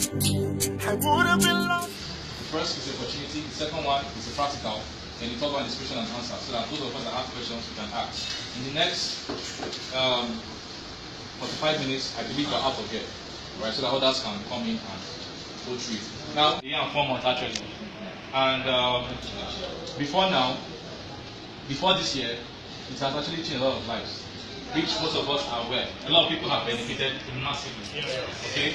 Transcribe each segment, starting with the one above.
I would have been lost. The first is the opportunity, the second one is the practical, and the third one is question and answer, so that those of us that have questions we can ask. In the next 45 minutes, I believe we're out of here, right? So that others can come in and go through it. Now, yeah, 4 months actually. And before this year, it has actually changed a lot of lives, which most of us are aware. A lot of people have benefited massively. Okay?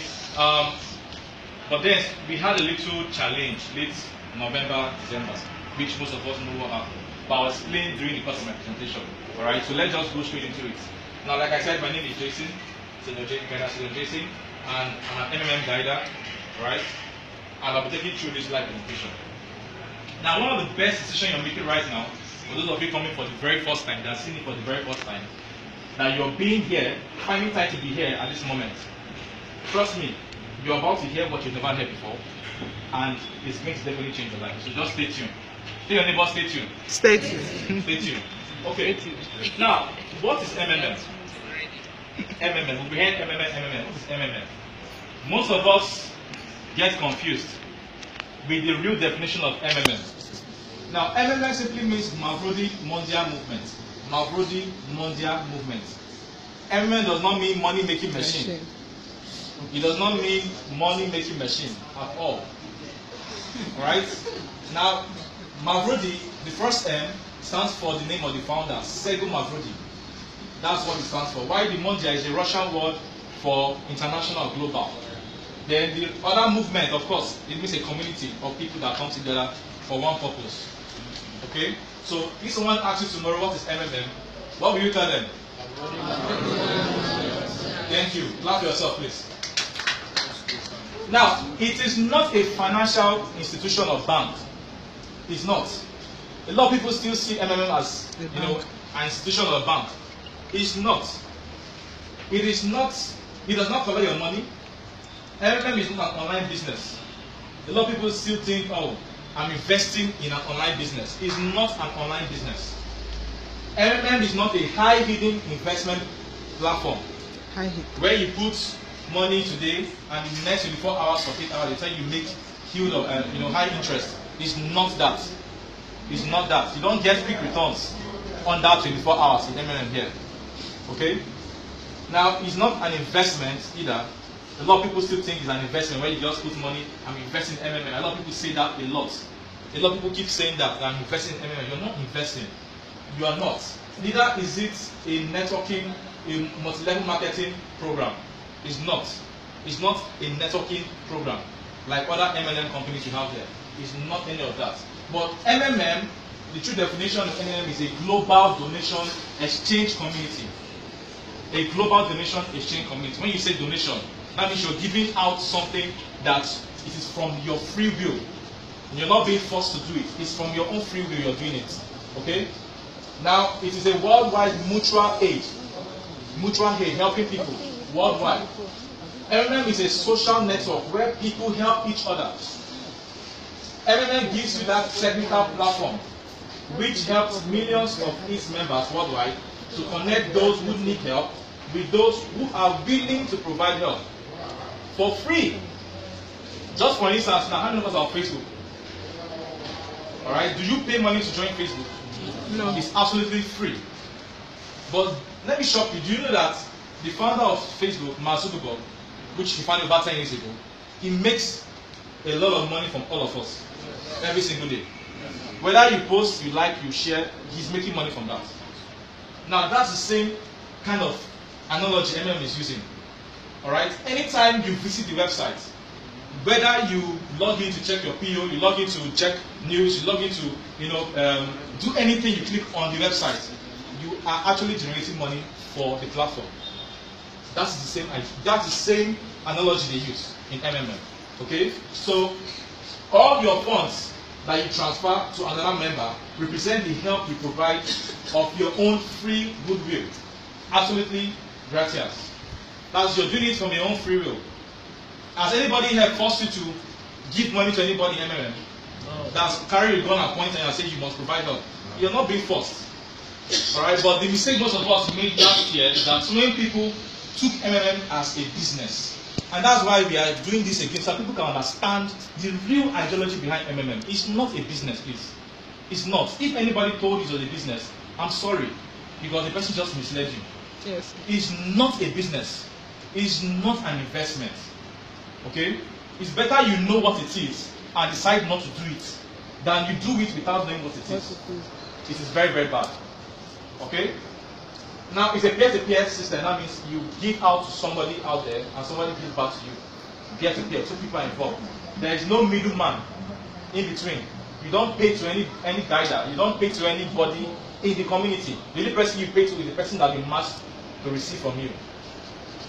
But then we had a little challenge late November, December, which most of us know what happened. But I was explained during the course of my presentation. Alright, so let's just go straight into it. Now, like I said, my name is Jason, Jason, and I'm an MMM guider, right? And I'll be taking you through this live presentation. Now, one of the best decisions you're making right now, for those of you coming for the very first time, that are seeing it for the very first time, that you're being here, finding time to be here at this moment. Trust me, you're about to hear what you've never heard before, and it's going to definitely change your life. So just stay tuned. Tell your neighbor, stay tuned. Stay tuned. Stay tuned. Okay. Now, what is MMM? MMM. We heard MMM. What is MMM? Most of us get confused with the real definition of MMM. Now, MMM simply means Mavrodi Mondial Movement. Mavrodi Mondial Movement. MMM does not mean money making machine. It does not mean money making machine at all. Alright? Now, Mavrodi, the first M, stands for the name of the founder, Sergei Mavrodi. That's what it stands for. Why the Mondial is a Russian word for international, global. Then the other movement, of course, it means a community of people that come together for one purpose. Okay? So if someone asks you tomorrow what is MMM, what will you tell them? Thank you. Clap for yourself, please. Now, it is not a financial institution or bank. It's not. A lot of people still see MMM as, an institution or a bank. It's not. It is not. It does not collect your money. MMM is not an online business. A lot of people still think, oh, I'm investing in an online business. It's not an online business. MMM is not a high hidden investment platform where you put money today and in the next 24 hours or 8 hours, they tell you make huge, high interest. It's not that. It's not that. You don't get quick returns on that 24 hours in MMM here. Okay? Now, it's not an investment either. A lot of people still think it's an investment where you just put money, I'm investing in MMM. A lot of people say that a lot. A lot of people keep saying that I'm investing in MMM. You're not investing. You are not. Neither is it a networking, a multi-level marketing program. It's not. It's not a networking program like other MLM companies you have there. It's not any of that. But MMM, the true definition of MMM is a global donation exchange community. A global donation exchange community. When you say donation, that means you're giving out something that it is from your free will. You're not being forced to do it. It's from your own free will you're doing it. Okay? Now, it is a worldwide mutual aid. Mutual aid, helping people worldwide. MMM is a social network where people help each other. MMM gives you that technical platform which helps millions of its members worldwide to connect those who need help with those who are willing to provide help for free. Just for instance, now how many of us are on Facebook? Alright, do you pay money to join Facebook? No. It's absolutely free. But let me shock you. Do you know that the founder of Facebook, Mark Zuckerberg, which he founded about 10 years ago, he makes a lot of money from all of us every single day. Whether you post, you like, you share, he's making money from that. Now that's the same kind of analogy MMM is using. Alright? Anytime you visit the website, whether you log in to check your PO, you log in to check news, you log in to do anything you click on the website, you are actually generating money for the platform. That's the same analogy they use in MMM. Okay? So all your funds that you transfer to another member represent the help you provide of your own free goodwill. Absolutely gratis. That's you're doing it from your own free will. Has anybody here forced you to give money to anybody in MMM? No. That's carry a gun and point and say you must provide help. You're not being forced. Alright, but the mistake most of us made last year is that so many people took MMM as a business. And that's why we are doing this again, so people can understand the real ideology behind MMM. It's not a business, please. It's not. If anybody told you it was a business, I'm sorry, because the person just misled you. Yes. It's not a business. It's not an investment. Okay? It's better you know what it is and decide not to do it than you do it without knowing what it is. It is very, very bad. Okay? Now, it's a peer-to-peer system. That means you give out to somebody out there and somebody gives back to you. Peer-to-peer, so people are involved. There is no middleman in between. You don't pay to any guider. You don't pay to anybody in the community. The only person you pay to is the person that been asked to receive from you.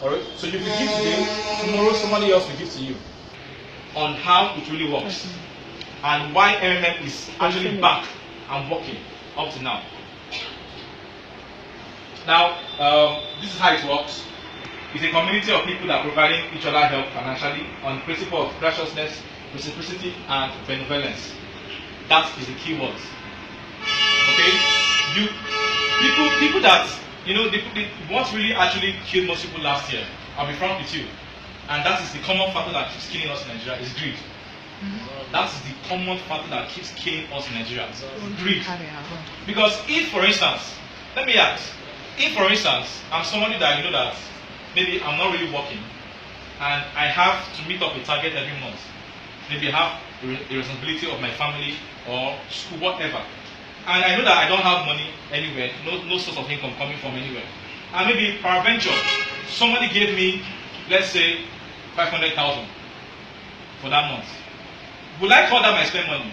Alright? So you will give today, tomorrow somebody else will give to you. On how it really works. And why MMM is actually back and working up to now. Now, this is how it works. It's a community of people that are providing each other help financially on the principle of graciousness, reciprocity, and benevolence. That is the key words. Okay? People that, what really actually killed most people last year, I'll be frank with you, and that is the common factor that keeps killing us in Nigeria, is greed. That is the common factor that keeps killing us in Nigeria. Greed. Because if, for instance, let me ask, if, for instance, I'm somebody that you know that maybe I'm not really working and I have to meet up a target every month, maybe I have a responsibility of my family or school, whatever, and I know that I don't have money anywhere, no source of income coming from anywhere, and maybe peradventure, somebody gave me, let's say, 500,000 for that month. Will I call that my spend money?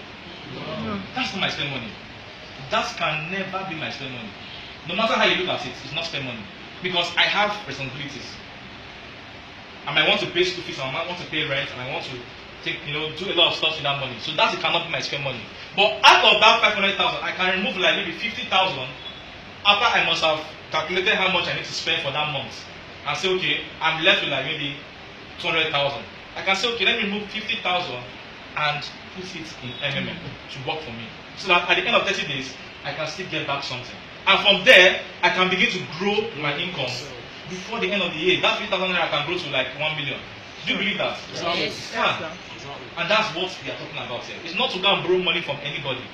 No. That's not my spend money. That can never be my spend money. No matter how you look at it, it's not spend money. Because I have responsibilities. I might want to pay school fees, I might want to pay rent, and I want to take, do a lot of stuff with that money. So that cannot be my spend money. But out of that 500,000, I can remove like maybe 50,000 after I must have calculated how much I need to spend for that month. And say, okay, I'm left with like maybe 200,000. I can say, okay, let me remove 50,000 and put it in MMM to work for me. So that at the end of 30 days, I can still get back something. And from there, I can begin to grow my income before the end of the year. That 50,000 naira can grow to like 1 million. Do you believe that? Yes. Yeah. And that's what we are talking about here. It's not to go and borrow money from anybody.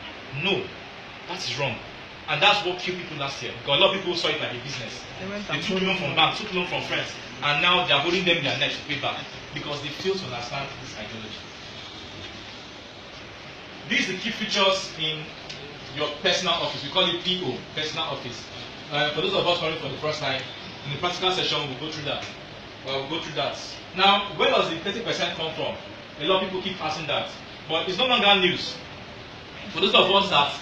No, that is wrong. And that's what killed people last year. Because a lot of people saw it like a business. They took loan from banks, took loan from friends, and now they are holding them their neck to pay back because they fail to understand this ideology. These are the key features in your personal office. We call it PO, personal office. For those of us coming for the first time, in the practical session, we'll go through that. Now, where does the 30% come from? A lot of people keep asking that. But it's no longer news. For those of us that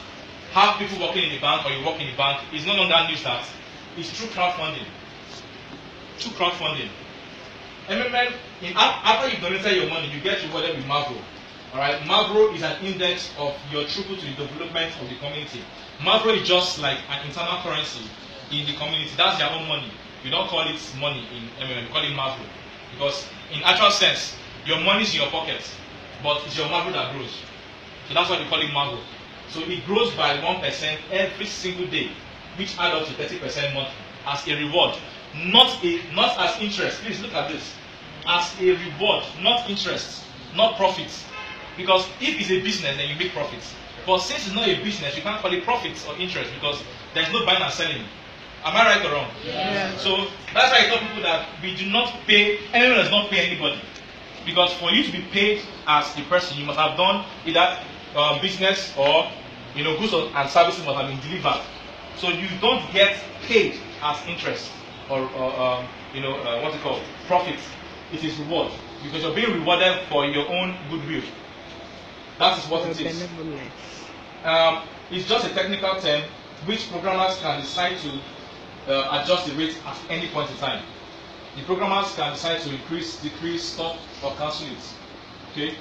have people working in the bank or you work in the bank, it's no longer news that it's through crowdfunding. Through crowdfunding. MMM, after you've donated your money, you get rewarded with Marvel. Alright, Mavro is an index of your throughput to the development of the community. Mavro is just like an internal currency in the community. That's their own money. You don't call it money in MMM, you call it Mavro. Because in actual sense, your money is in your pocket, but it's your Mavro that grows. So that's why they call it Mavro. So it grows by 1% every single day, which adds up to 30% monthly as a reward. Not as interest. Please look at this. As a reward, not interest, not profits. Because if it's a business, then you make profits. But since it's not a business, you can't call it profits or interest because there's no buying and selling. Am I right or wrong? Yeah. So that's why I tell people that we do not pay, anyone does not pay anybody. Because for you to be paid as a person, you must have done either business or goods and services must have been delivered. So you don't get paid as interest or what's it called? Profit. It is reward. Because you're being rewarded for your own goodwill. That is what it is. It's just a technical term which programmers can decide to adjust the rate at any point in time. The programmers can decide to increase, decrease, stop, or cancel it. Okay?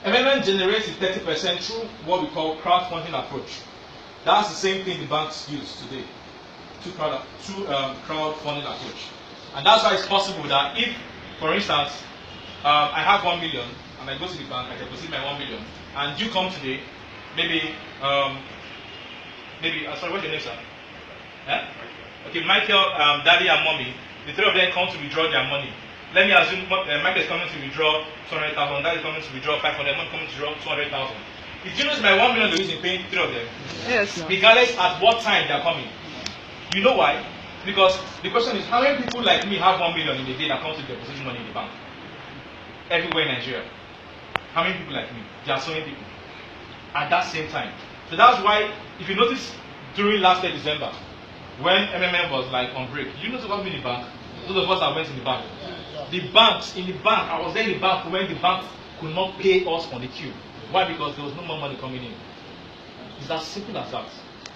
MMM generates 30% through what we call crowdfunding approach. That's the same thing the banks use today, through crowdfunding approach. And that's why it's possible that if, for instance, I have 1 million, and I go to the bank, I deposit my 1 million, and you come today, maybe, sorry, what's your name, sir? Okay, Michael, Daddy, and Mommy, the three of them come to withdraw their money. Let me assume Mike is coming to withdraw 200,000, that is coming to withdraw 500, I'm coming to withdraw 200,000. Did you notice my 1 million is in paying 3 of them? Yes. Regardless at what time they are coming. You know why? Because the question is, how many people like me have 1 million in a day that come to deposit money in the bank? Everywhere in Nigeria. How many people like me? There are so many people. At that same time. So that's why, if you notice, during last year December, when MMM was like on break, you notice what happened in the bank? Those of us that went in the bank. The banks, in the bank, I was there in the bank when the bank could not pay us on the queue. Why? Because there was no more money coming in. It's as simple as that.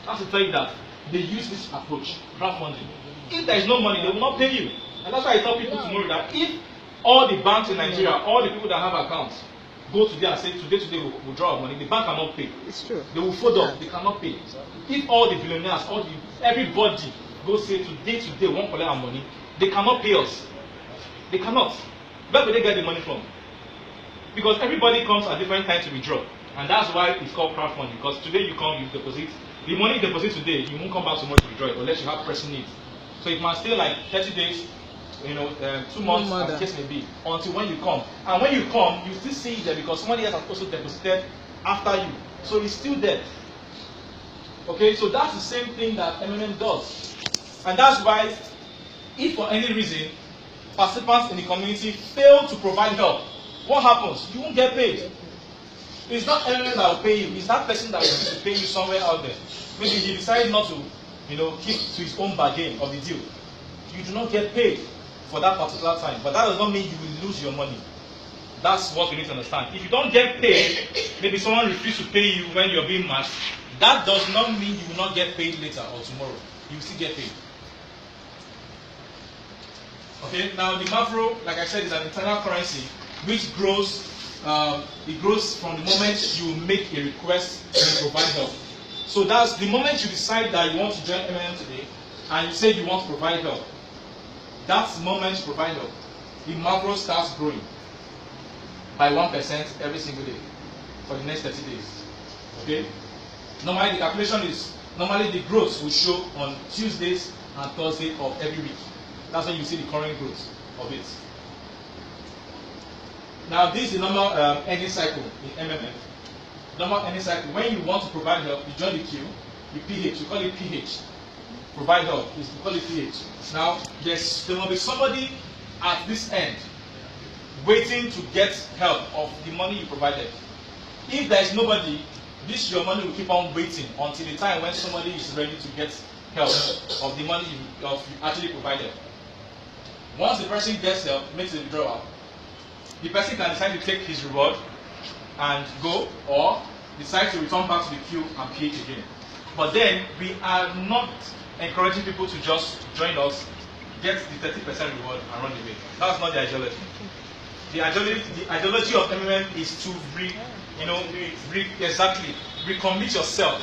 That's to tell you that they use this approach, crowdfunding. If there is no money, they will not pay you. And that's why I tell people tomorrow that if all the banks in Nigeria, all the people that have accounts, go today and say today we'll withdraw money, the bank cannot pay. It's true. They will fold up, they cannot pay. If all the billionaires, everybody go say today won't collect our money, they cannot pay us. They cannot. Where will they get the money from? Because everybody comes at different times to withdraw. And that's why it's called crowdfunding. Because today you come, you deposit. The money you deposit today, you won't come back tomorrow to withdraw it unless you have pressing needs. So it must stay like 30 days, 2 months, as the case may be, until when you come. And when you come, you still see it there because somebody else has also deposited after you. So it's still there. Okay, so that's the same thing that MMM does. And that's why, if for any reason, participants in the community fail to provide help, what happens? You won't get paid. It's not MMM that will pay you, it's that person that will pay you somewhere out there. Maybe he decided not to, keep to his own bargain of the deal. You do not get paid for that particular time, but that does not mean you will lose your money. That's what we need to understand. If you don't get paid, maybe someone refuses to pay you when you're being matched, that does not mean you will not get paid later or tomorrow. You will still get paid. Okay, now the macro, like I said, is an internal currency which grows. It grows from the moment you make a request and provide help. So that's the moment you decide that you want to join MMM today, and you say you want to provide help. That's the moment you provide help. The macro starts growing by 1% every single day for the next 30 days. Okay. Normally the calculation is the growth will show on Tuesdays and Thursdays of every week. That's when you see the current growth of it. Now this is the normal earning cycle in MMF. Normal earning cycle. When you want to provide help, you join the queue, you PH, we call it PH. Provide help, we call it PH. Now there will be somebody at this end waiting to get help of the money you provided. If there is nobody, your money will keep on waiting until the time when somebody is ready to get help of the money you actually provided. Once the person gets help, makes a withdrawal, the person can decide to take his reward and go, or decide to return back to the queue and pay it again. But then we are not encouraging people to just join us, get the 30% reward and run away. That's not the ideology. The ideology of MMM is to recommit yourself.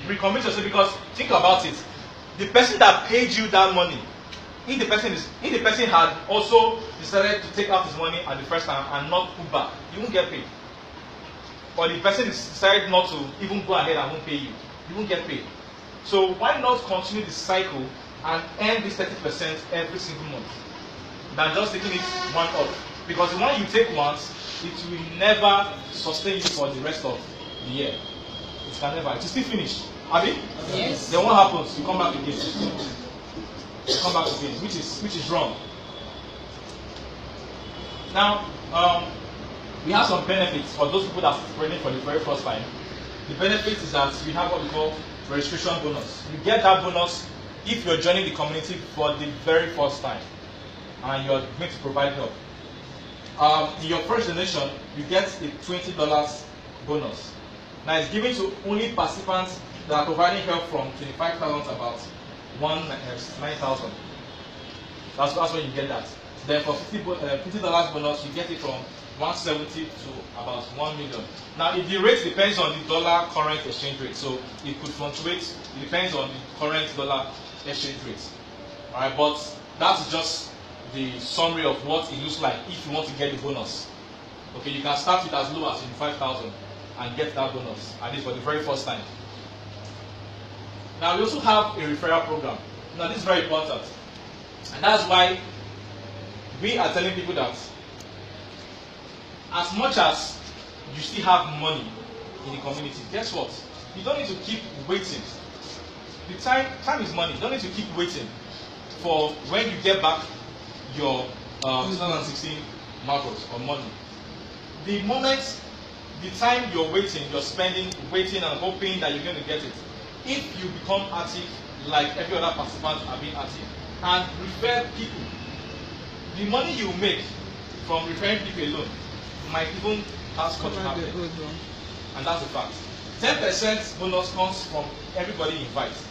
Recommit yourself, because think about it. The person that paid you that money, if the person had also decided to take out his money at the first time and not put back, you won't get paid. Or the person decided not to even go ahead and won't pay you, you won't get paid. So why not continue the cycle and earn this 30% every single month than just taking it one off? Because the one you take once, it will never sustain you for the rest of the year. It can never. It will still finish. Abi? Yes. Then what happens? You come back again. You come back again, which is wrong. Now, we have some benefits for those people that are running for the very first time. The benefit is that we have what we call registration bonus. You get that bonus if you're joining the community for the very first time and you're going to provide help. In your first donation, you get a $20 bonus. Now it's given to only participants that are providing help from 25,000 to about 9,000. That's when you get that. Then for $50 bonus, you get it from 170 to about 1 million. Now, the rate depends on the dollar current exchange rate, so it could fluctuate. It depends on the current dollar exchange rate. All right, but that's just the summary of what it looks like if you want to get the bonus. Okay, you can start with as low as 25,000 and get that bonus, at least for the very first time. Now, we also have a referral program. Now, this is very important, and that's why we are telling people that as much as you still have money in the community, guess what? You don't need to keep waiting. The time is money. You don't need to keep waiting for when you get back your 2016 macros or money. The moment, the time you're waiting, you're spending, waiting and hoping that you're going to get it. If you become active like every other participant have been active and refer people, the money you make from referring people alone might even pass cut to happen. And that's the fact. 10% bonus comes from everybody invites.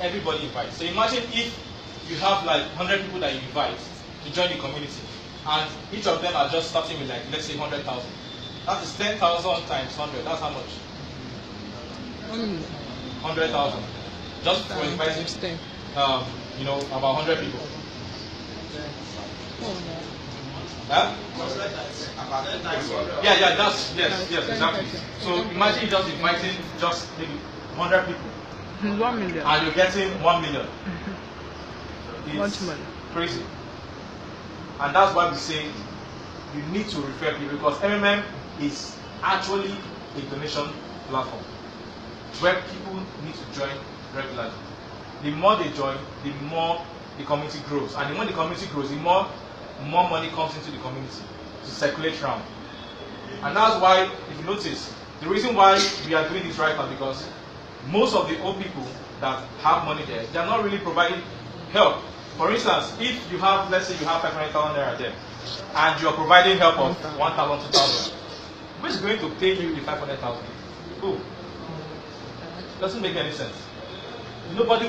Everybody invites. So imagine if you have like 100 people that you invite to join the community, and each of them are just starting with like, let's say 100,000. That is 10,000 times 100. That's how much? 100,000. Just for inviting, about 100 people. Huh? Yeah, that's yes, exactly. So imagine just inviting just maybe 100 people. 1 million. And you're getting 1 million. It's crazy. And that's why we say you need to refer people, because MMM is actually a donation platform where people need to join regularly. The more they join, the more the community grows. And the more the community grows, the more money comes into the community to circulate around. And that's why, if you notice, the reason why we are doing this right now, because most of the old people that have money there, they are not really providing help. For instance, if you have, let's say you have 500,000 naira there, and you are providing help of 1,000, 2,000, who is going to pay you the 500,000? Who? Doesn't make any sense. Nobody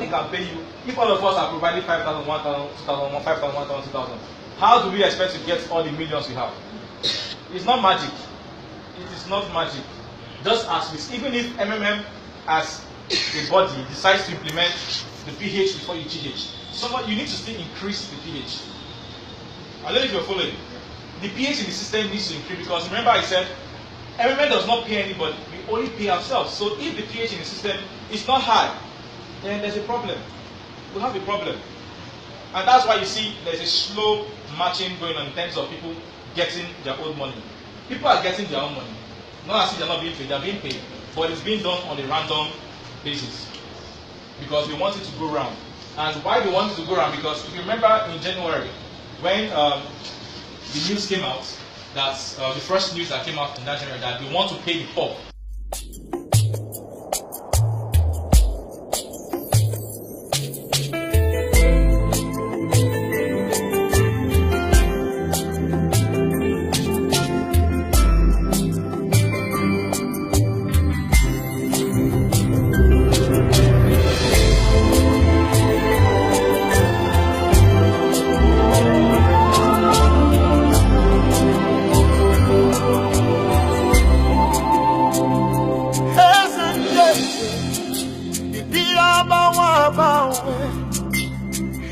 can pay you. If all of us are providing 5,000, 1,000, 2,000, 5,000, 1,000, 2,000, how do we expect to get all the millions we have? It's not magic. It is not magic. Just as with, even if MMM as a body decides to implement the pH before you GH, you need to still increase the pH. I don't know if you're following. The pH in the system needs to increase, because remember I said MMM does not pay anybody, we only pay ourselves. So if the pH in the system is not high, then there's a problem. We have a problem. And that's why you see there's a slow marching going on in terms of people getting their own money. People are getting their own money. Not as if they're not being paid, they're being paid. But it's being done on a random basis. Because we want it to go round. And why we want it to go round? Because if you remember in January, when the news came out, that the first news that came out in that January, that they want to pay the poor.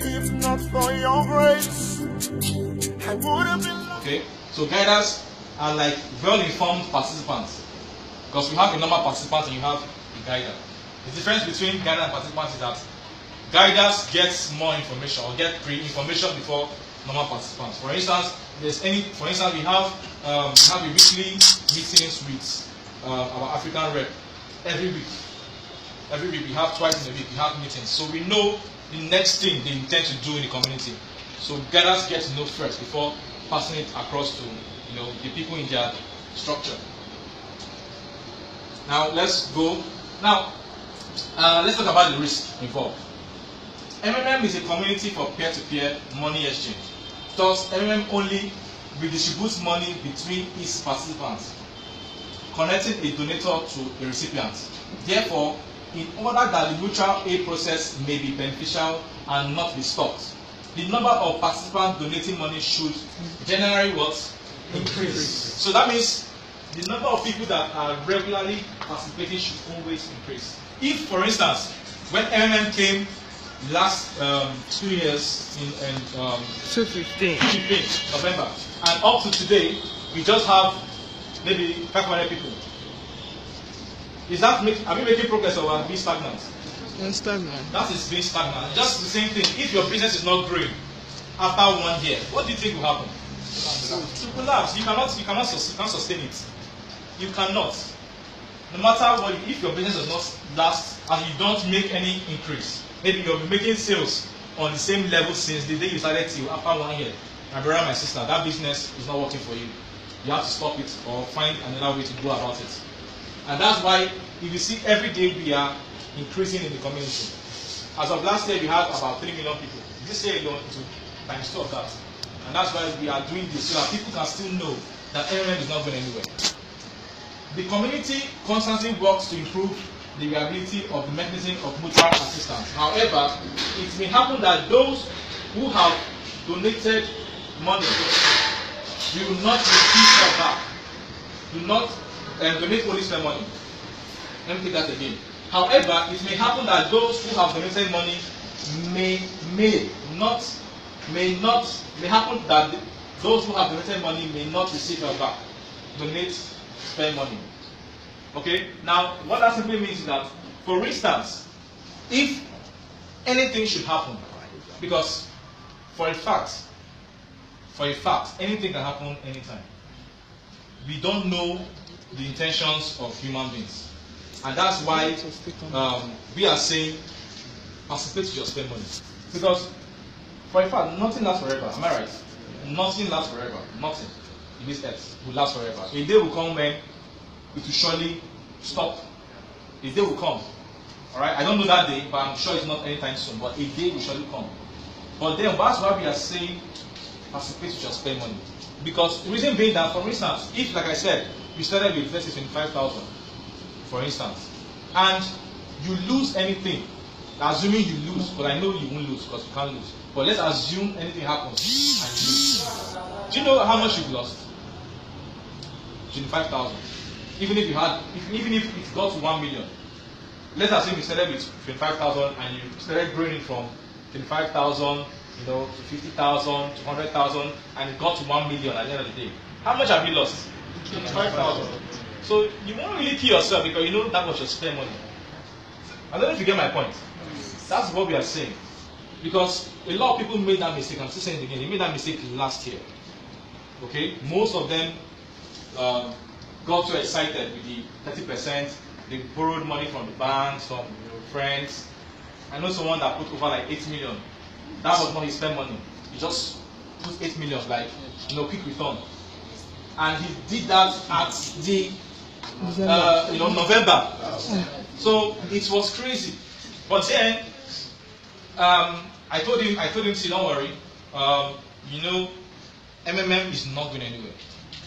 If not for your grace, I would have been. Okay, so guiders are like well-informed participants, because we have a normal participant and you have a guider. The difference between guider and participants is that guiders get more information or get pre-information before normal participants. For instance, we have a weekly meetings with our African rep every week. Every week we have twice in a week we have meetings, so we know the next thing they intend to do in the community. So guiders get to know first before passing it across to the people in their structure. Now let's go. Now let's talk about the risk involved. MMM is a community for peer-to-peer money exchange. Thus, MMM only redistributes money between its participants, connecting a donator to a recipient. Therefore, in order that the mutual aid process may be beneficial and not be stopped, the number of participants donating money should generally increase. So that means the number of people that are regularly participating should always increase. If, for instance, when MMM came last 2 years in 2015 November, and up to today, we just have maybe 500 people. Are we making progress or are we stagnant? Stagnant. That is being stagnant. Just the same thing. If your business is not growing, after 1 year, what do you think will happen? To collapse. You cannot sustain it. You cannot. No matter what, if your business does not last and you don't make any increase, maybe you'll be making sales on the same level since the day you started till after 1 year. My brother, my sister, that business is not working for you. You have to stop it or find another way to go about it. And that's why if you see every day we are increasing in the community. As of last year, we had about 3 million people. This year alone, it will times 2 of that. And that's why we are doing this, so that people can still know that MMM is not going anywhere. The community constantly works to improve the reliability of the mechanism of mutual assistance. However, it may happen that those who have donated money will not receive her back. Do not donate only spend money. Let me take that again. However, it may happen that those who have donated money may happen that those who have donated money may not receive her back. Donate, spend money. Okay? Now, what that simply means is that, for instance, if anything should happen, because for a fact, anything can happen anytime. We don't know the intentions of human beings. And that's why we are saying, participate to your spend money. Because, for a fact, nothing lasts forever. Am I right? Nothing lasts forever. Nothing in this earth will last forever. A day will come when it will surely stop. A day will come. Alright? I don't know that day, but I'm sure it's not anytime soon. But a day will surely come. But then, that's why we are saying, participate to your spend money. Because the reason being that, for instance, if, like I said, you started with, let's say, 25,000, for instance, and you lose anything, assuming you lose, but I know you won't lose because you can't lose. But let's assume anything happens and you lose. Do you know how much you've lost? 25,000. Even if it got to 1 million. Let's assume you started with 25,000 and you started growing it from 25,000, to 50,000, to 100,000, and it got to 1 million at the end of the day. How much have you lost? 25,000. So you won't really kill yourself because you know that was your spare money. I don't know if you get my point. That's what we are saying. Because a lot of people made that mistake. I'm still saying it again. They made that mistake last year. Okay? Most of them got too excited with the 30%. They borrowed money from the banks, from friends. I know someone that put over like 8 million. That was not his spend money. He just put 8 million, like, quick return. And he did that at the November. So it was crazy. But then I told him, see, don't worry. MMM is not going anywhere.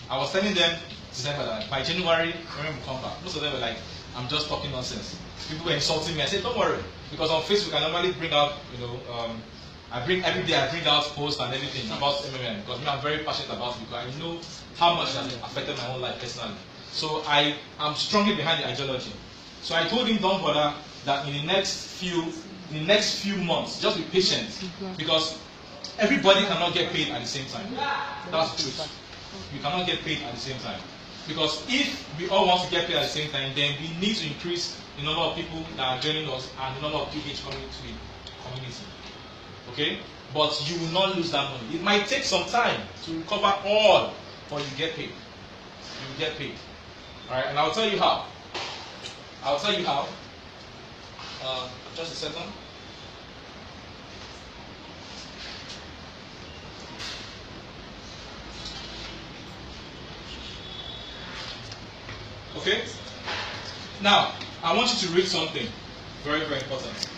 I was telling them December that by January, MMM will come back. Most of them were like, I'm just talking nonsense. People were insulting me. I said, don't worry, because on Facebook I normally bring out, every day I bring out posts and everything about MMM because I'm very passionate about it because I know how much it has affected my own life personally. So I am strongly behind the ideology. So I told him, don't bother, that in the next few months, just be patient, because everybody cannot get paid at the same time. That's the truth. You cannot get paid at the same time. Because if we all want to get paid at the same time, then we need to increase the number of people that are joining us and the number of PH coming to the community. Okay? But you will not lose that money. It might take some time to recover all, but you get paid. You get paid. Alright, and I'll tell you how. Just a second. Okay? Now, I want you to read something very, very important.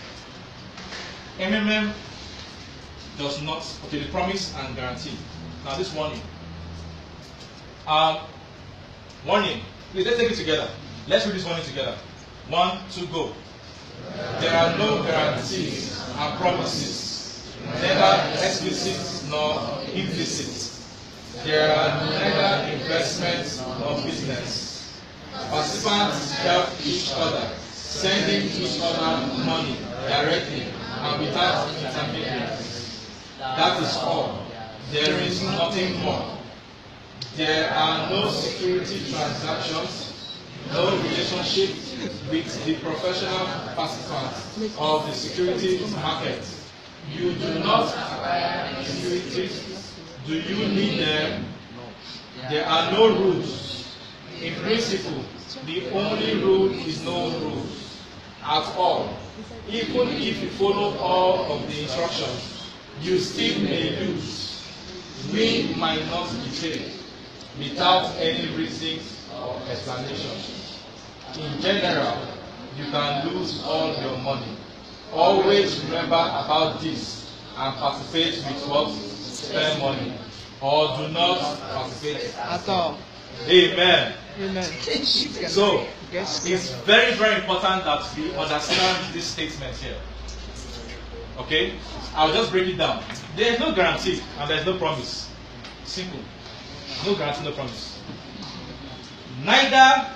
MMM does not, the promise and guarantee. Now, this warning. Warning. Please, let's take it together. Let's read this warning together. 1, 2, go. There are no guarantees and promises, neither explicit nor implicit. There are neither investments nor business. Participants help each other, sending each other money directly and without intermediaries. That is all. There is nothing more. There are no security transactions, no relationship with the professional participants of the security market. You do not acquire securities. Do you need them? There are no rules. In principle, the only rule is no rules at all. Even if you follow all of the instructions, you still may lose. We might not be paid without any reasons or explanations. In general, you can lose all your money. Always remember about this and participate with what? Spend money. Or do not participate At all. Amen. Amen. So, it's very, very important that we understand this statement here. Okay? I'll just break it down. There is no guarantee and there is no promise. Simple. No guarantee, no promise. Neither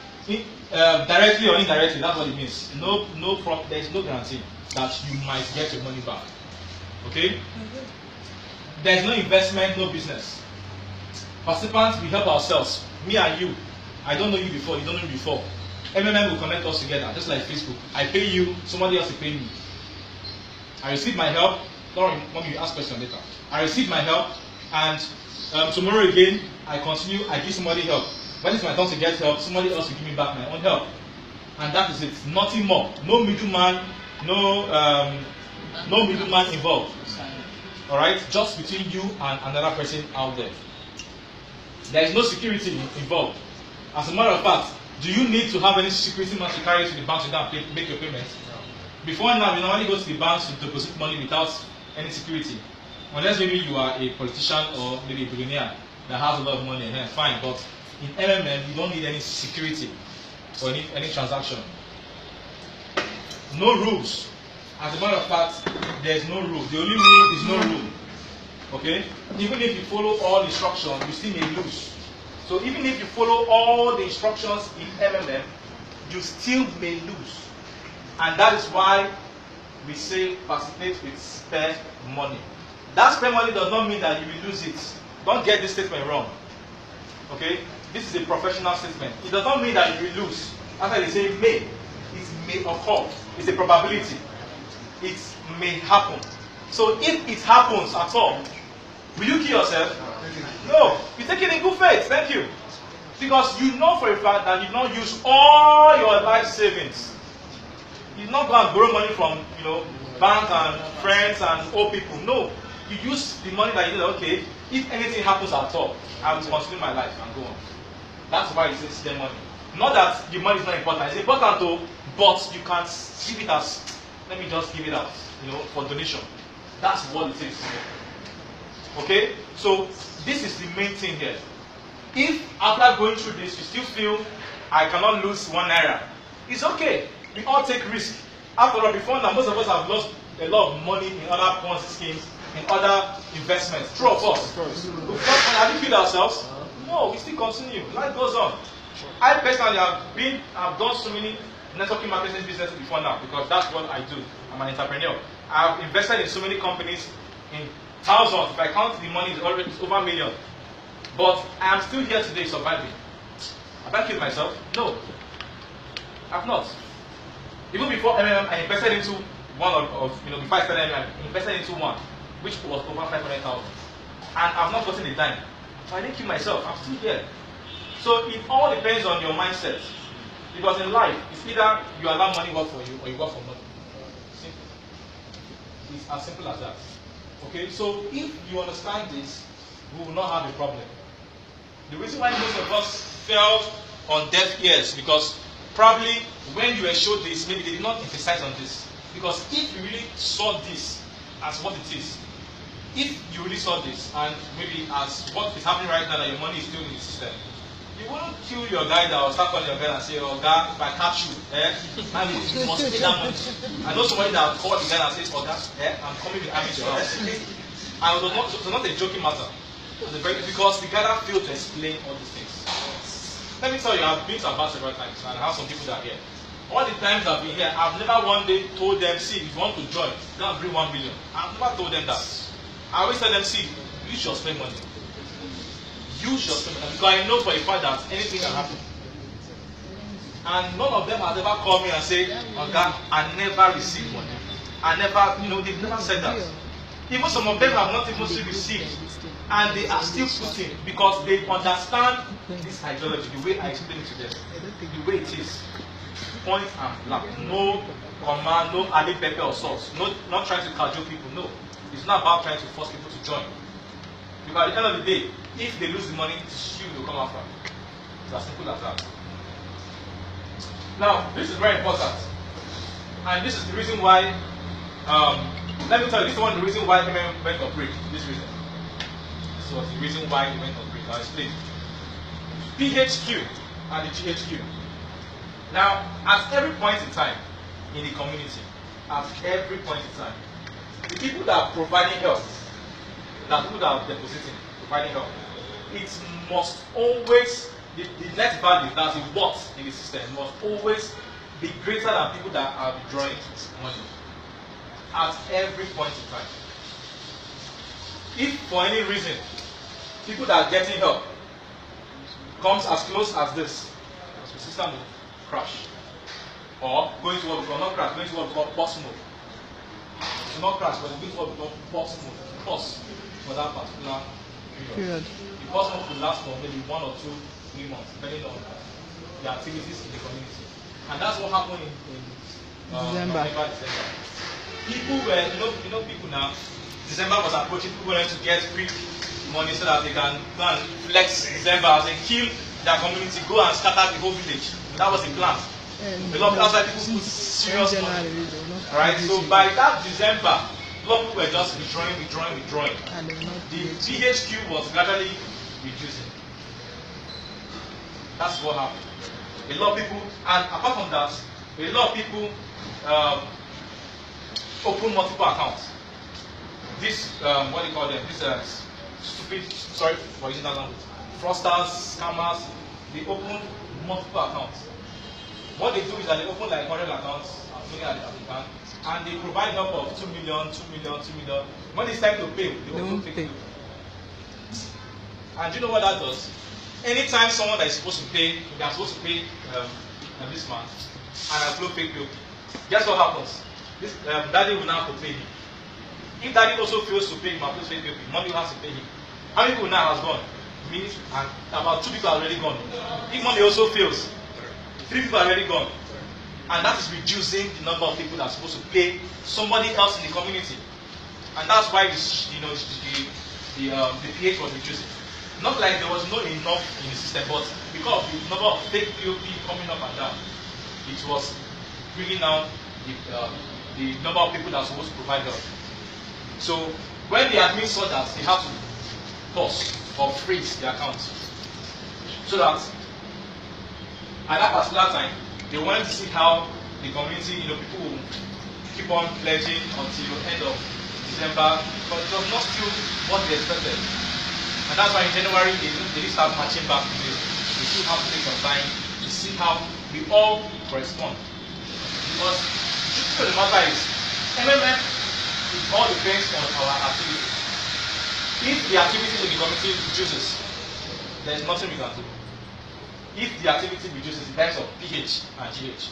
directly or indirectly, that's what it means. There is no guarantee that you might get your money back. Okay? There is no investment, no business. Participants, we help ourselves. Me and you. I don't know you before, you don't know me before. MMM will connect us together, just like Facebook. I pay you, somebody else will pay me. I receive my help. Don't worry, you ask questions later. I receive my help, and tomorrow again, I continue, I give somebody help. When it's my turn to get help, somebody else will give me back my own help. And that is it. Nothing more. No middleman, no middleman involved. Alright? Just between you and another person out there. There is no security involved. As a matter of fact, do you need to have any security man to carry you to the bank to go and make your payments? Before now, you normally go to the banks to deposit money without any security. Unless maybe you are a politician or maybe a billionaire that has a lot of money, then fine. But in MMM, you don't need any security or any transaction. No rules. As a matter of fact, there is no rule. The only rule is no rule. Okay? Even if you follow all instructions, you still may lose. So even if you follow all the instructions in MMM, you still may lose. And that is why we say participate with spare money. That spare money does not mean that you will lose it. Don't get this statement wrong. Okay? This is a professional statement. It does not mean that you will lose. After they say may, it may occur. It's a probability. It may happen. So if it happens at all, will you kill yourself? No. You take it in good faith. Thank you. Because you know for a fact that you did not use all your life savings. You did not go and borrow money from banks and friends and old people. No. You use the money that you know, okay, if anything happens at all, I will continue my life and go on. That's why it says spend money. Not that the money is not important. It's important though, but you can't give it as, let me just give it out, for donation. That's what it is. Okay? So, this is the main thing here. If after going through this, you still feel, I cannot lose 1 naira, it's okay. We all take risk. After all, before now, most of us have lost a lot of money in other Ponzi schemes, in other investments. True of us. Have we killed ourselves? No, we still continue. Life goes on. I personally have done so many networking marketing businesses before now because that's what I do. I'm an entrepreneur. I've invested in so many companies in thousands. If I count the money, it's over a million. But I am still here today surviving. Have I killed myself? No. I've not. Even before MMM, I invested into one before I started MMM, I invested into one, which was over 500,000. And I've not gotten a dime. So I didn't kill myself. I'm still here. So it all depends on your mindset. Because in life, it's either you allow money work for you or you work for money. Simple. It's as simple as that. Okay, so if you understand this, we will not have a problem. The reason why most of us fell on deaf ears because probably when you were showed this, maybe they did not emphasize on this. Because if you really saw this as what it is, if you really saw this and maybe as what is happening right now that your money is still in the system, you wouldn't kill your guy that will start calling your guy and say, oh God, if I catch you, you must pay that money. I know somebody that will call the guy and say, oh God, I'm coming with army to your house. And it was not a joking matter. It was because the guy that failed to explain all these things. Let me tell you, I've been to Abbas several times and I have some people that are here. All the times I've been here, I've never one day told them, see, if you want to join, go and bring 1 million. I've never told them that. I always tell them, see, you should spend money. You should spend money. Because I know for a fact that anything can happen. And none of them has ever called me and said, oh God, I never received money. I never, they've never said that. Even some of them have not even still received, and they are still putting because they understand this ideology, the way I explain it to them, the way it is. Point and blank. No command, no added pepper or sauce. Not trying to cajole people. No. It's not about trying to force people to join. Because at the end of the day, if they lose the money, it's you will come after. It's as simple as that. Now, this is very important. And this is the reason why, let me tell you, this is one of the reasons why MMM went on break. This reason. This was the reason why it went on break. I'll explain. PHQ and the GHQ. Now, at every point in time in the community, at every point in time, the people that are providing help, the people that are depositing, providing help, it must always, the net value that is worth in the system must always be greater than people that are withdrawing money at every point in time. If for any reason, people that are getting help comes as close as this, the system will crash. Or going to what we call, not crash, going to what we call pause mode. It's not crash, but it's going to what we call pause mode. Pause for that particular period. The pause mode will last for maybe 1 or 2, 3 months, depending on the activities in the community. And that's what happened in December. People were, you know people now, December was approaching, people wanted to get quick money so that they can go and flex December as they kill their community, go and scatter the whole village. That was the plan. A lot of outside people put serious money. Alright, so by that December, a lot of people were just withdrawing. And the PHQ was gradually reducing. That's what happened. A lot of people, and apart from that, a lot of people open multiple accounts. This, what do you call them? This stupid, sorry for using that language, fraudsters, scammers, they open multiple accounts. What they do is that they open like 100 accounts, as many as they can, and they provide help of 2 million, 2 million, 2 million. When it's time to pay, they open fake. And do you know what that does? Anytime someone that is supposed to pay, they are supposed to pay this month, and I flow fake bill, guess what happens? This daddy will now have to pay him. If daddy also fails to pay him, I flow fake bill, money will have to pay him. How many people now has gone? Me and about 2 people are already gone. If money also fails, 3 people are already gone. And that is reducing the number of people that are supposed to pay somebody else in the community. And that's why this, the pH was reducing. Not like there was not enough in the system, but because of the number of fake POP coming up and down, it was bringing down the number of people that are supposed to provide help. So when the admin saw that, they had to pause or freeze the accounts. So that at that particular time, they wanted to see how the community, people will keep on pledging until the end of December, but it was not still what they expected. And that's why in January they didn't start marching back to this. We still have to take some time to see how we all correspond. Because the truth of the matter is, MMM all depends on our activities. If the activity in the community reduces, there's nothing we can do. If the activity reduces in terms of pH and GH,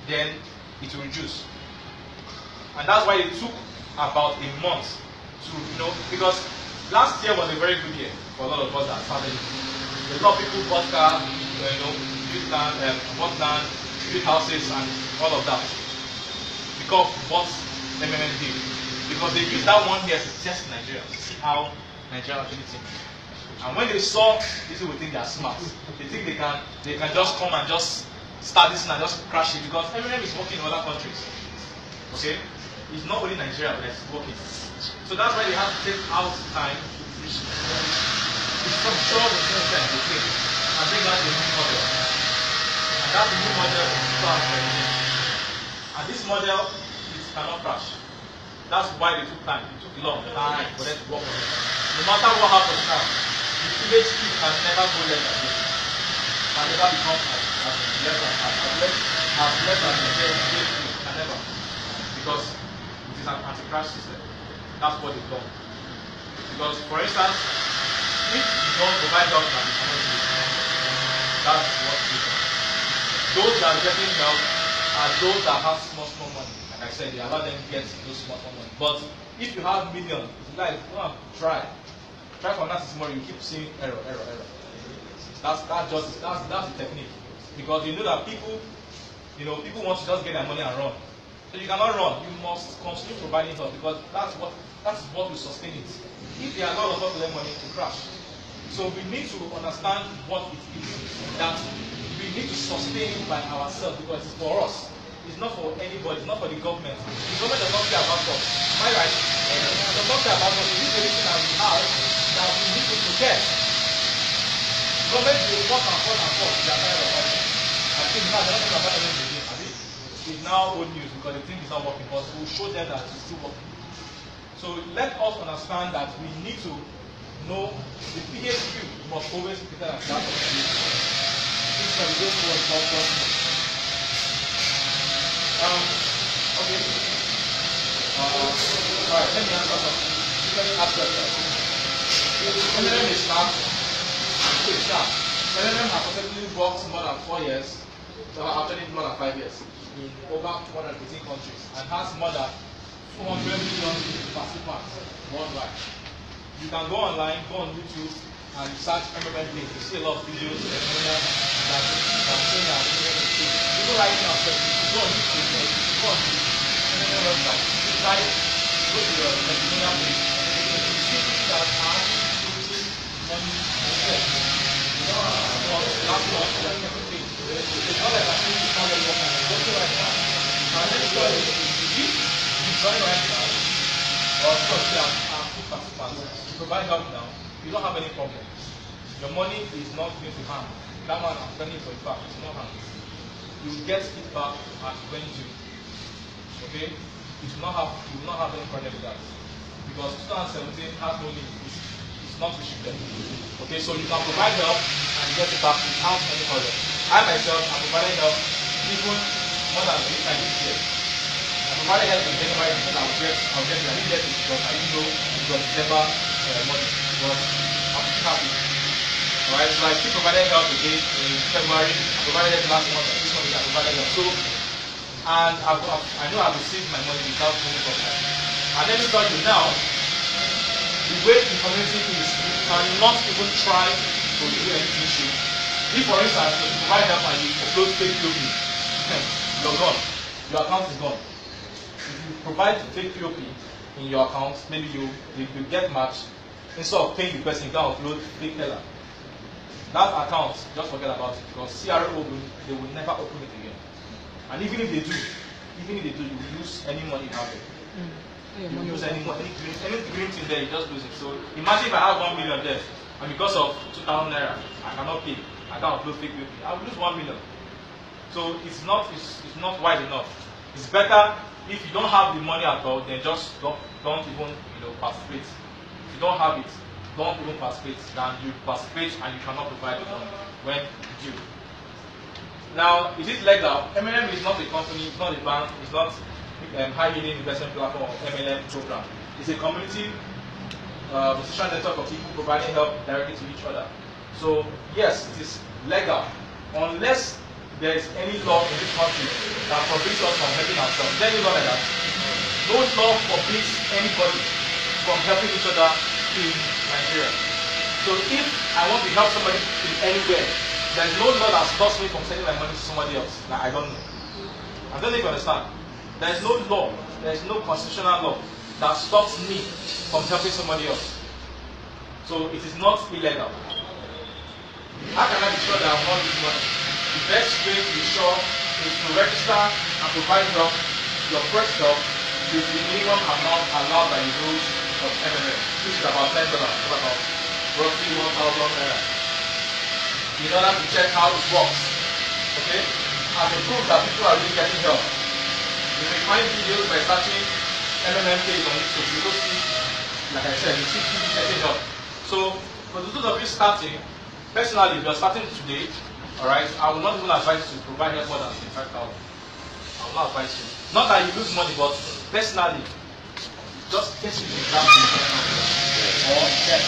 then it will reduce. And that's why it took about a month to, because last year was a very good year for a lot of us that started. A lot of people bought cars, built land, bought land, built houses, and all of that. Because what MMM did. Because they used that 1 year to test Nigeria, to see how Nigeria actually thinks. And when they saw these people think they are smart, they think they can just come and just start this and just crash it, because MMM is working in other countries. Okay? It's not only Nigeria, but it's working. So that's why they have to take out time to structure the system and bring out a new model. And that's the new model of 2017. And this model cannot crash. That's why they took time. It took a long time for them to work on it. No matter what happens now, the PHP can never go less than this. Can never become as less as the PHP. Can never. Because it is an anti-crash system. That's what they've done. Because, for instance, if you don't provide jobs and the community, that's what they do. Those that are getting help are those that have small money. like I said, they allow them to get those small money. But if you have millions, like try for that tomorrow, you keep seeing error. That's the technique. Because you know that people want to just get their money and run. So you cannot run. You must continue providing help because that's what will sustain it. If they are not afford to their money, to crash. So we need to understand what it is that we need to sustain by ourselves because it's for us. It's not for anybody. It's not for the government. The government does not care about us. Am I right? It does not care about us. This is everything that we have that we need to protect. Government will work and fall. They are tired of us. I think now they're not talking about anything again. I think it's now old news because they think it's not working. But we'll show them that it's still working. So let us understand that we need to know the PHQ must always be better than that of the PHQ. This is the goal for us. Okay. Alright, let me answer some. Let me ask questions. MLM is sharp. It's sharp. MLM has successfully worked more than 4 years, so actually more than 5 years, in over 218 countries, and has more than 200 million participants worldwide. You can go online, go on YouTube, and search MLM link. You see a lot of videos that saying that people right now, go on YouTube, go on the MLM website, you try go to your testimonial page, you see people that are putting money on them. Last month, they are getting paid. It's not like I think it's not very working. Go to right now. And let me tell you, if you join right now, or of course, you are full participants, you provide help now, you don't have any problem. Your money is not going to harm. That man I'm telling you for a fact, it's not harm. You will get it back at when due. Okay? You will not have any problem with that. Because 2017 has no limit. It's not restricted. Okay, so you can provide help and get it back without any problem. I myself am providing help even more than 3 times this year. I provided help in January and I didn't get it because I didn't know it was December money. But I'm still happy. Alright, so I still provided help again in February. I provided help last month, and this month I provided help. So, and I know I've received my money without any problem. And let me tell you now, the way the community is, you cannot even try to do anything shit. If, for instance, you provide help and you upload fake POP, you're gone. Your account is gone. If you provide fake POP in your account, maybe you get matched. Instead of paying the person, you can upload fake Ella. That account, just forget about it because CRO they will never open it again. And even if they do, you will lose any money you have there. You will lose any green thing there, you just lose it. So imagine if I have 1 million there, and because of 2,000 naira, I cannot pay. I can't upload fake POP. I will lose 1 million. So it's not wise enough. It's better if you don't have the money at all, then just don't even participate. If you don't have it, don't even participate. Then you participate and you cannot provide the money when due. Now, is it legal? MLM is not a company, it's not a bank, it's not high yielding investment platform or MLM program. It's a community, social network of people providing help directly to each other. So yes, it is legal unless there is any law in this country that forbids us from helping ourselves. Is there any law like that? No law forbids anybody from helping each other in Nigeria. So if I want to help somebody in anywhere, there is no law that stops me from sending my money to somebody else. Like, I don't know. I don't know if you understand. There is no law, there is no constitutional law that stops me from helping somebody else. So it is not illegal. How can I be sure that I will not lose money? The best way to be sure is to register and provide help, your first help, with the minimum amount allowed by the rules of MMM, which is about $10, about roughly 1,000 naira. In order to check how it works, okay? As a proof that people are really getting help. You may find videos by searching MMM page on YouTube. You will see, like I said, you see people getting help. So, for those of you starting, personally, if you are starting today, alright, I will not even advise you to provide help more than 25,000. I will not advise you. Not that you lose money, but personally, just get it in that or yes.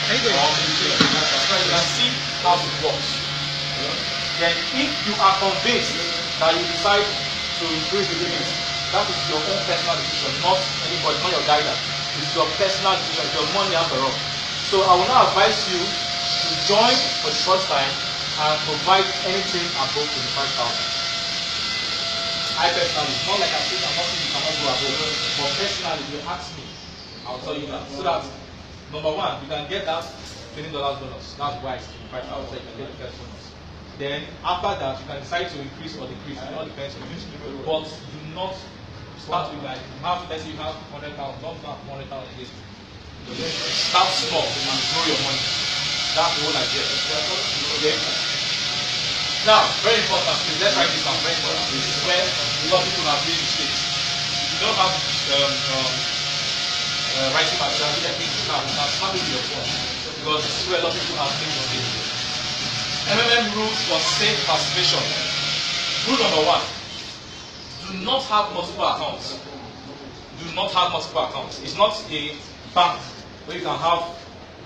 Or you can see how it works. Then if you are convinced that you decide to increase the limit, That is your own personal decision, not anybody, not your guider. It's your personal decision, it's your money after all. So I will now advise you to join for the first time and provide anything above 25,000. I personally, not like I said, I'm not saying you cannot go above, but personally, if you ask me, I'll tell you that. So that, number one, you can get that $20 bonus. That's why it's 25,000, you can get the first bonus. Then, after that, you can decide to increase or decrease. It all depends on you. But do not start with like, let's say you have 100,000, don't have 100,000 this. Start small and grow your money. That's the whole idea. Okay? Now, very important, please, let's write this down. Very important. This is where a lot of people have made mistakes. If you don't have writing material, you can start with your phone. Because this is where a lot of people have made mistakes. MMM rules for safe participation. Rule number 1. Do not have multiple accounts. Do not have multiple accounts. It's not a bank where you can have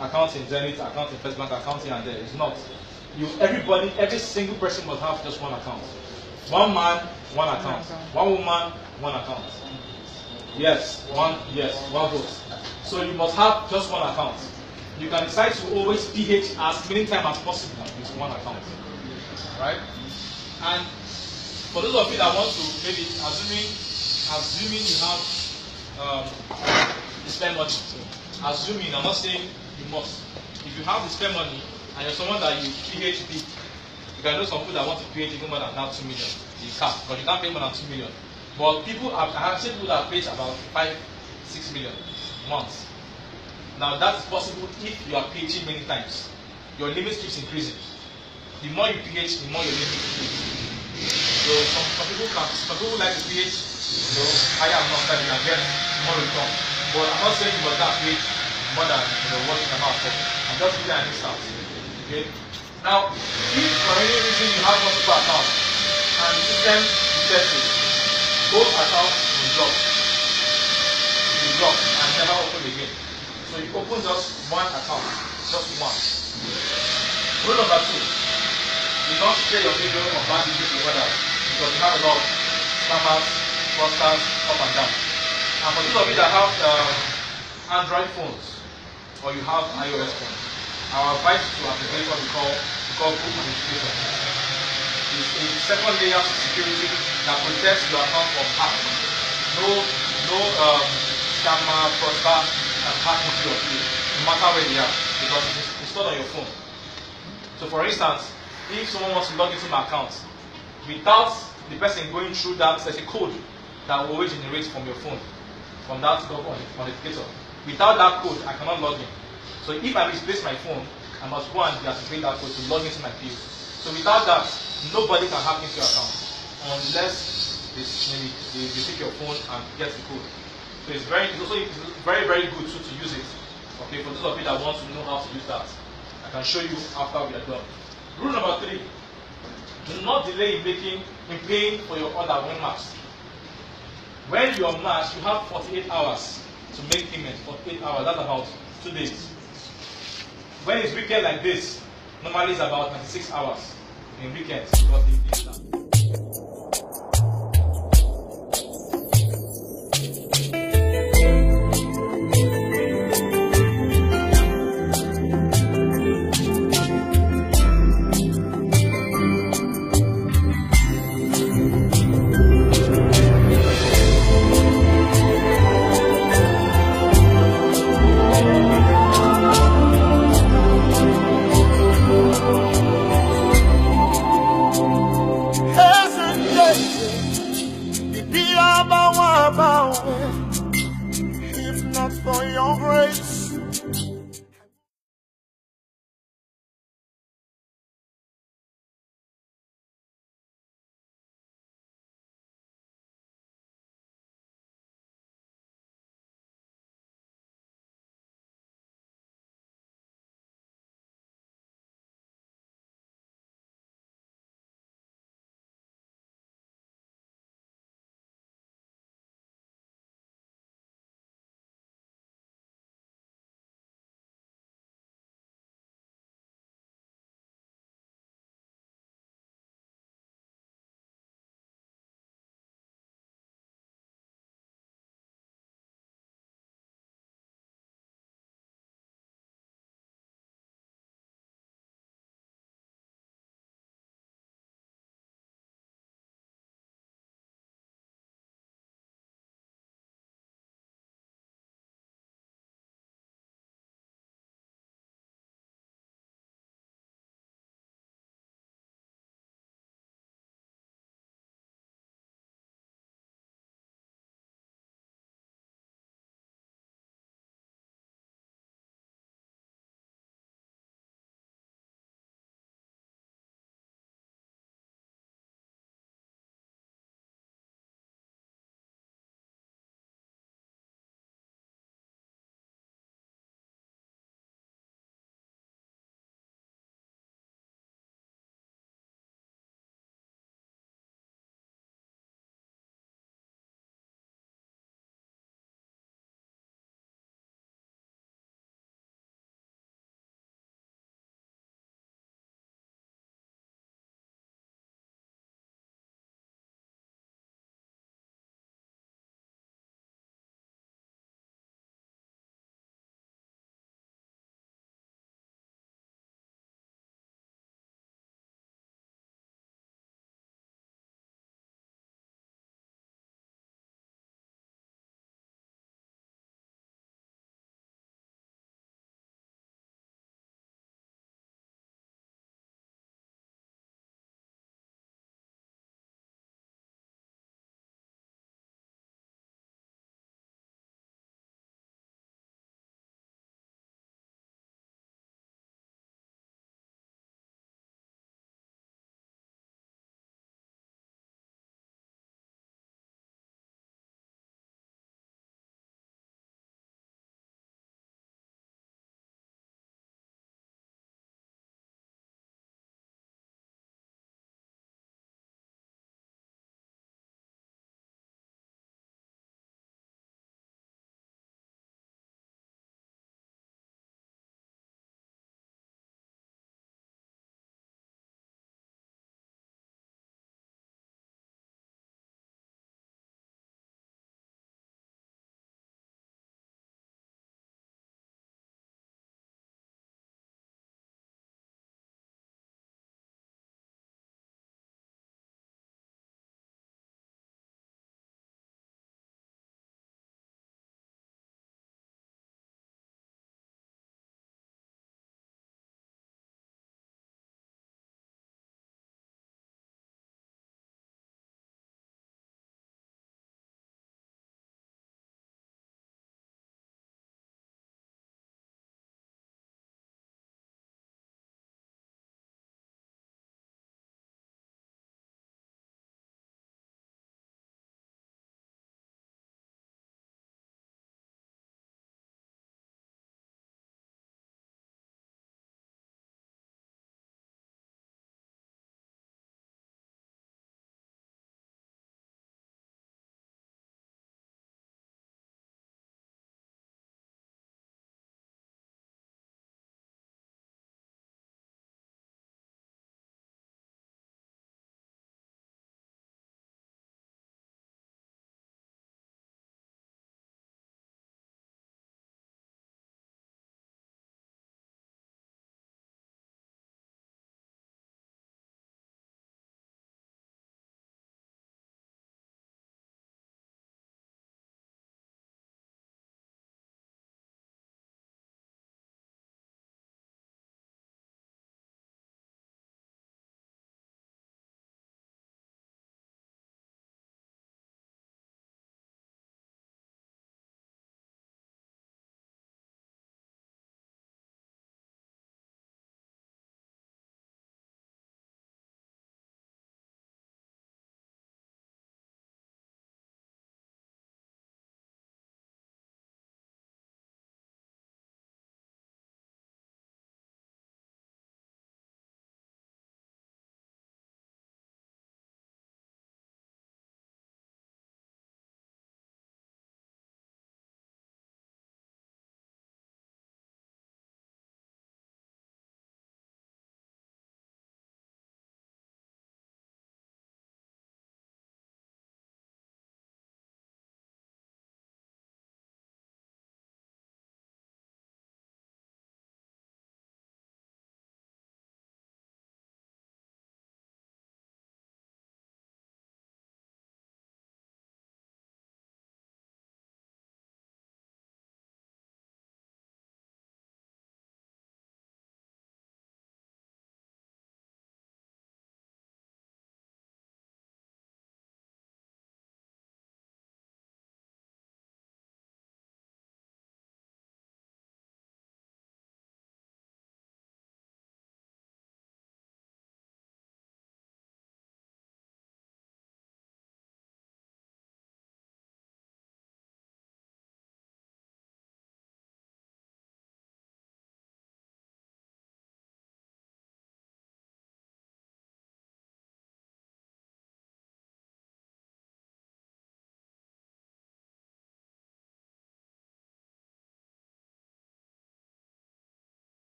accounts in Zenith, accounts in First Bank, accounts here and there. It's not. Everybody, every single person must have just one account. One man, one account. One woman, one account. Yes, one vote. So you must have just one account. You can decide to always PH as many times as possible with one account. Right? And for those of you that want to, maybe assuming you have the spare money. Assuming, I'm not saying you must. If you have the spare money and you're someone that you PH big, you can know some people that want to PH even more than that 2 million. You can't, because you can't pay more than 2 million. But I have seen people that PH about 5-6 million months. Now that is possible if you are PHing many times. Your limit keeps increasing. The more you PH, the more your limit increases. So some people like to PH, higher amount that you can get more return. But I'm not saying you must not PH more than what you can afford. I'm just giving an instance. Okay. Now, if for any reason you have multiple accounts and the system detects it, both accounts will drop. Will drop and never open again. So you open just one account, just one. Rule number 2, do not share your video or bank details with others because you have a lot of scammers, fraudsters, up and down. And for those of you that have Android phones or you have iOS phones, our advice to activate what we call book authentication. It's a second layer of security that protects your account from hacking. No scammer, fraudster can hack into your phone, no matter where they are, because it's installed on your phone. So for instance, if someone wants to log into my account, without the person going through that, there's a code that will always generate from your phone, from that authenticator. Without that code, I cannot log in. So if I misplace my phone, I must go and deactivate that code to log into my PO. So without that, nobody can hack into your account unless they take your phone and get the code. So it's very, very good to use it. Okay, for those of you that want to know how to use that, I can show you after we are done. Rule number 3: do not delay in paying for your order when matched. When you are matched, you have 48 hours to make payment. 48 hours, that's about 2 days. When it's weekend like this, normally it's about 96 hours in weekends because they start.